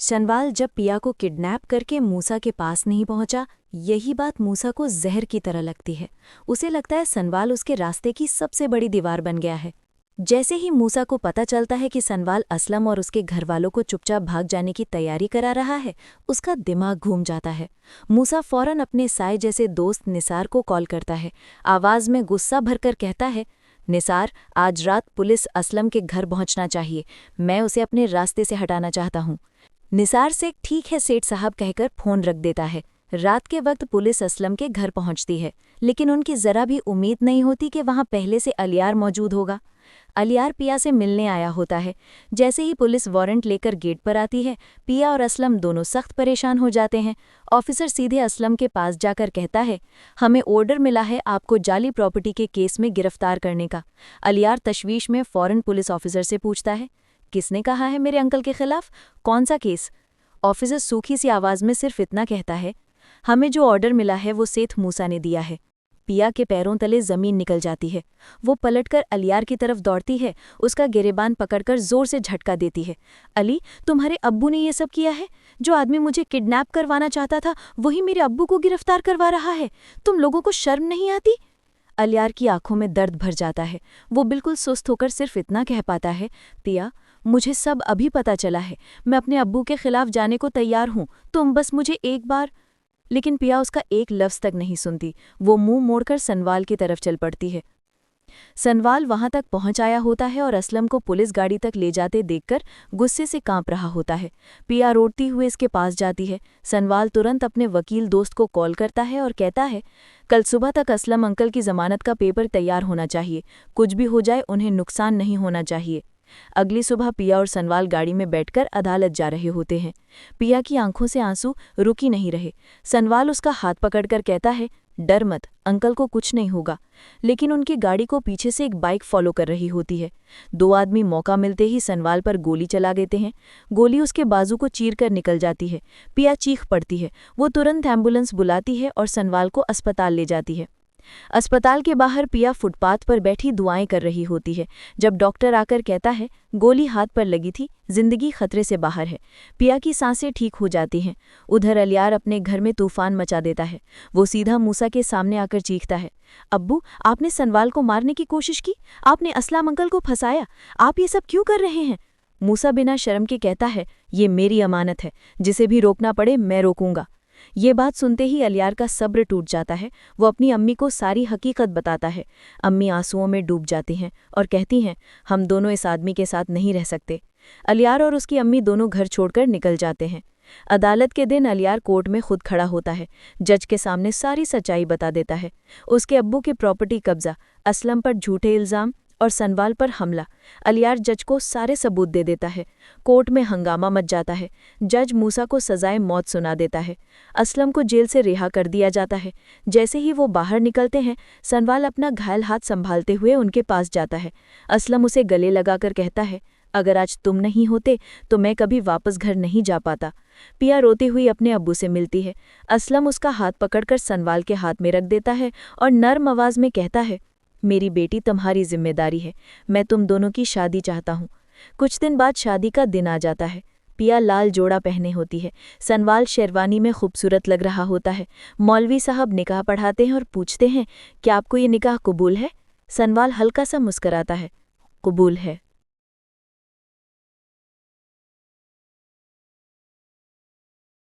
सनवाल जब पिया को किडनैप करके मूसा के पास नहीं पहुंचा, यही बात मूसा को जहर की तरह लगती है। उसे लगता है सनवाल उसके रास्ते की सबसे बड़ी दीवार बन गया है। जैसे ही मूसा को पता चलता है कि सनवाल असलम और उसके घरवालों को चुपचाप भाग जाने की तैयारी करा रहा है, उसका दिमाग घूम जाता है। मूसा फौरन अपने साए जैसे दोस्त निसार को कॉल करता है। आवाज़ में गुस्सा भरकर कहता है, निसार, आज रात पुलिस असलम के घर पहुंचना चाहिए। मैं उसे अपने रास्ते से हटाना चाहता हूं। निसार से ठीक है सेठ साहब कहकर फ़ोन रख देता है। रात के वक्त पुलिस असलम के घर पहुंचती है, लेकिन उनकी ज़रा भी उम्मीद नहीं होती कि वहां पहले से अलियार मौजूद होगा। अलियार पिया से मिलने आया होता है। जैसे ही पुलिस वारंट लेकर गेट पर आती है, पिया और असलम दोनों सख्त परेशान हो जाते हैं। ऑफिसर सीधे असलम के पास जाकर कहता है, हमें ऑर्डर मिला है आपको जाली प्रॉपर्टी के केस में गिरफ्तार करने का। अलियार तशवीश में फ़ौरन पुलिस ऑफिसर से पूछता है, किसने कहा है मेरे अंकल के खिलाफ? कौन सा केस? ऑफिसर सूखी सी आवाज़ में सिर्फ इतना कहता है, हमें जो ऑर्डर मिला है वो सेठ मूसा ने दिया है। पिया के पैरों तले ज़मीन निकल जाती है। वो पलटकर अलियार की तरफ दौड़ती है, उसका गिरेबान पकड़कर ज़ोर से झटका देती है। अली, तुम्हारे अब्बू ने ये सब किया है? जो आदमी मुझे किडनैप करवाना चाहता था वही मेरे अब्बू को गिरफ्तार करवा रहा है। तुम लोगों को शर्म नहीं आती? अलियार की आंखों में दर्द भर जाता है। वो बिल्कुल सुस्त होकर सिर्फ इतना कह पाता है, पिया, मुझे सब अभी पता चला है। मैं अपने अब्बू के खिलाफ जाने को तैयार हूँ, तुम बस मुझे एक बार। लेकिन पिया उसका एक लफ्ज़ तक नहीं सुनती। वो मुंह मोड़कर सनवाल की तरफ चल पड़ती है। सनवाल वहां तक पहुंच आया होता है और असलम को पुलिस गाड़ी तक ले जाते देखकर गुस्से से कांप रहा होता है। पिया रोती हुए इसके पास जाती है। सनवाल तुरंत अपने वकील दोस्त को कॉल करता है और कहता है, कल सुबह तक असलम अंकल की ज़मानत का पेपर तैयार होना चाहिए। कुछ भी हो जाए उन्हें नुकसान नहीं होना चाहिए। अगली सुबह पिया और सनवाल गाड़ी में बैठकर अदालत जा रहे होते हैं। पिया की आंखों से आंसू रुक ही नहीं रहे। सनवाल उसका हाथ पकड़कर कहता है, डर मत, अंकल को कुछ नहीं होगा। लेकिन उनकी गाड़ी को पीछे से एक बाइक फॉलो कर रही होती है। दो आदमी मौका मिलते ही सनवाल पर गोली चला देते हैं। गोली उसके बाजू को चीरकर निकल जाती है। पिया चीख पड़ती है। वो तुरंत एम्बुलेंस बुलाती है और सनवाल को अस्पताल ले जाती है। अस्पताल के बाहर पिया फुटपाथ पर बैठी दुआएं कर रही होती है, जब डॉक्टर आकर कहता है, गोली हाथ पर लगी थी, जिंदगी खतरे से बाहर है। पिया की सांसें ठीक हो जाती हैं। उधर अलियार अपने घर में तूफान मचा देता है। वो सीधा मूसा के सामने आकर चीखता है, अब्बू, आपने सनवाल को मारने की कोशिश की, आपने असलम अंकल को फंसाया, आप ये सब क्यों कर रहे हैं? मूसा बिना शर्म के कहता है, ये मेरी अमानत है, जिसे भी रोकना पड़े मैं रोकूंगा। ये बात सुनते ही अलियार का सब्र टूट जाता है। वो अपनी अम्मी को सारी हकीकत बताता है। अम्मी आंसुओं में डूब जाती हैं और कहती हैं, हम दोनों इस आदमी के साथ नहीं रह सकते। अलियार और उसकी अम्मी दोनों घर छोड़कर निकल जाते हैं। अदालत के दिन अलियार कोर्ट में खुद खड़ा होता है। जज के सामने सारी सच्चाई बता देता है। उसके अब्बू के प्रॉपर्टी कब्जा, असलम पर झूठे इल्ज़ाम और सनवाल पर हमला। अलियार जज को सारे सबूत दे देता है। कोर्ट में हंगामा मच जाता है। जज मूसा को सजाए मौत सुना देता है। असलम को जेल से रिहा कर दिया जाता है। जैसे ही वो बाहर निकलते हैं, सनवाल अपना घायल हाथ संभालते हुए उनके पास जाता है। असलम उसे गले लगाकर कहता है, अगर आज तुम नहीं होते तो मैं कभी वापस घर नहीं जा पाता। पिया रोती हुई अपने अब्बू से मिलती है। असलम उसका हाथ पकड़कर सनवाल के हाथ में रख देता है और नर्म आवाज में कहता है, मेरी बेटी तुम्हारी जिम्मेदारी है, मैं तुम दोनों की शादी चाहता हूँ। कुछ दिन बाद शादी का दिन आ जाता है। पिया लाल जोड़ा पहने होती है। सनवाल शेरवानी में खूबसूरत लग रहा होता है। मौलवी साहब निकाह पढ़ाते हैं और पूछते हैं, क्या आपको ये निकाह कबूल है? सनवाल हल्का सा मुस्कराता है, कबूल है।